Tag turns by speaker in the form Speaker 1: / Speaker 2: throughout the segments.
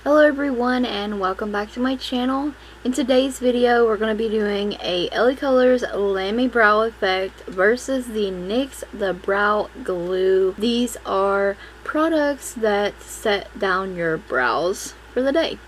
Speaker 1: Hello everyone and welcome back to my channel. In today's video we're going to be doing a LaColors Lami brow effect versus the NYX the brow glue. These are products that set down your brows for the day.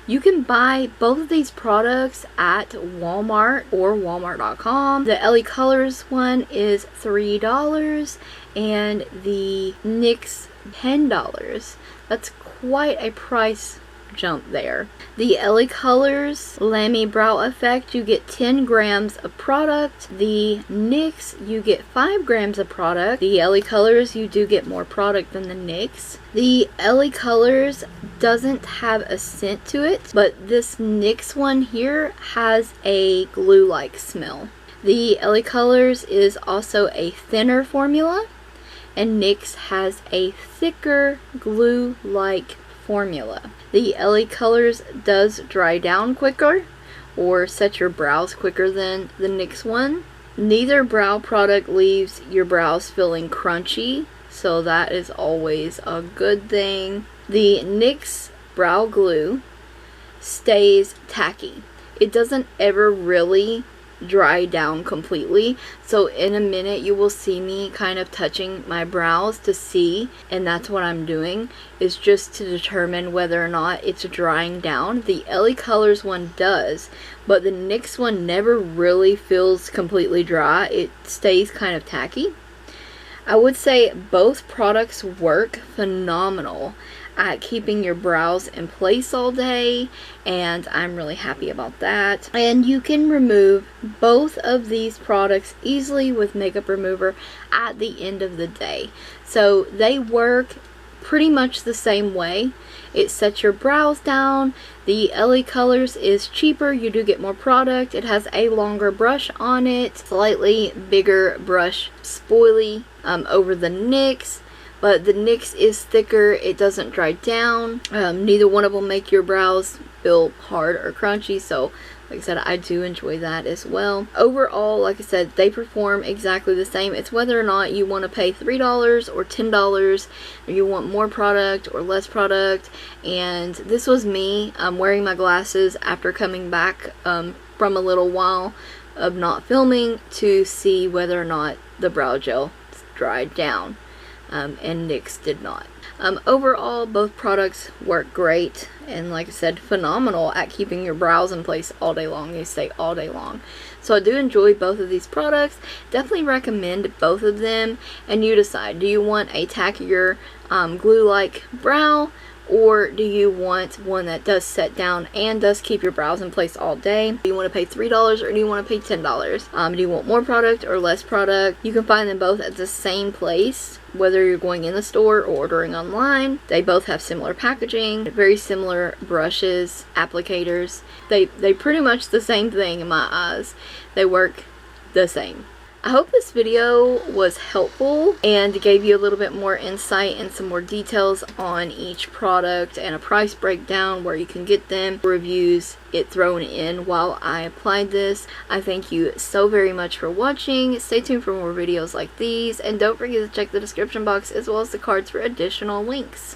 Speaker 1: You can buy both of these products at Walmart or Walmart.com. The LaColors one is $3 and the NYX $10. That's quite a price jump there. The LaColors Lami brow effect, you get 10 grams of product. The NYX, you get 5 grams of product. The LaColors, you do get more product than the NYX. The LaColors doesn't have a scent to it, but this NYX one here has a glue-like smell. The LaColors is also a thinner formula, and NYX has a thicker glue-like formula. The LaColors does dry down quicker or set your brows quicker than the NYX one. Neither brow product leaves your brows feeling crunchy, so that is always a good thing. The NYX brow glue stays tacky. It doesn't ever really dry down completely, so in a minute you will see me kind of touching my brows to see, and that's what I'm doing, is just to determine whether or not it's drying down. The LaColors one does, but the NYX one never really feels completely dry. It stays kind of tacky. I would say both products work phenomenal at keeping your brows in place all day, and I'm really happy about that. And you can remove both of these products easily with makeup remover at the end of the day. So they work pretty much the same way. It sets your brows down. The LaColors is cheaper. You do get more product. It has a longer brush on it, slightly bigger brush spoily over the NYX. But the NYX is thicker, it doesn't dry down. Neither one of them make your brows feel hard or crunchy, so like I said, I do enjoy that as well. Overall, like I said, they perform exactly the same. It's whether or not you want to pay $3 or $10, or you want more product or less product. And this was me wearing my glasses after coming back from a little while of not filming to see whether or not the brow gel dried down. And NYX did not. Overall, both products work great, and like I said, phenomenal at keeping your brows in place all day long. They stay all day long. So I do enjoy both of these products. Definitely recommend both of them, and you decide, do you want a tackier glue-like brow, or do you want one that does set down and does keep your brows in place all day? Do you want to pay $3 or do you want to pay $10? Do you want more product or less product? You can find them both at the same place, whether you're going in the store or ordering online. They both have similar packaging, very similar brushes, applicators. They pretty much the same thing in my eyes. They work the same. I hope this video was helpful and gave you a little bit more insight and some more details on each product and a price breakdown, where you can get them, reviews, it thrown in while I applied this. I thank you so very much for watching. Stay tuned for more videos like these, and don't forget to check the description box as well as the cards for additional links.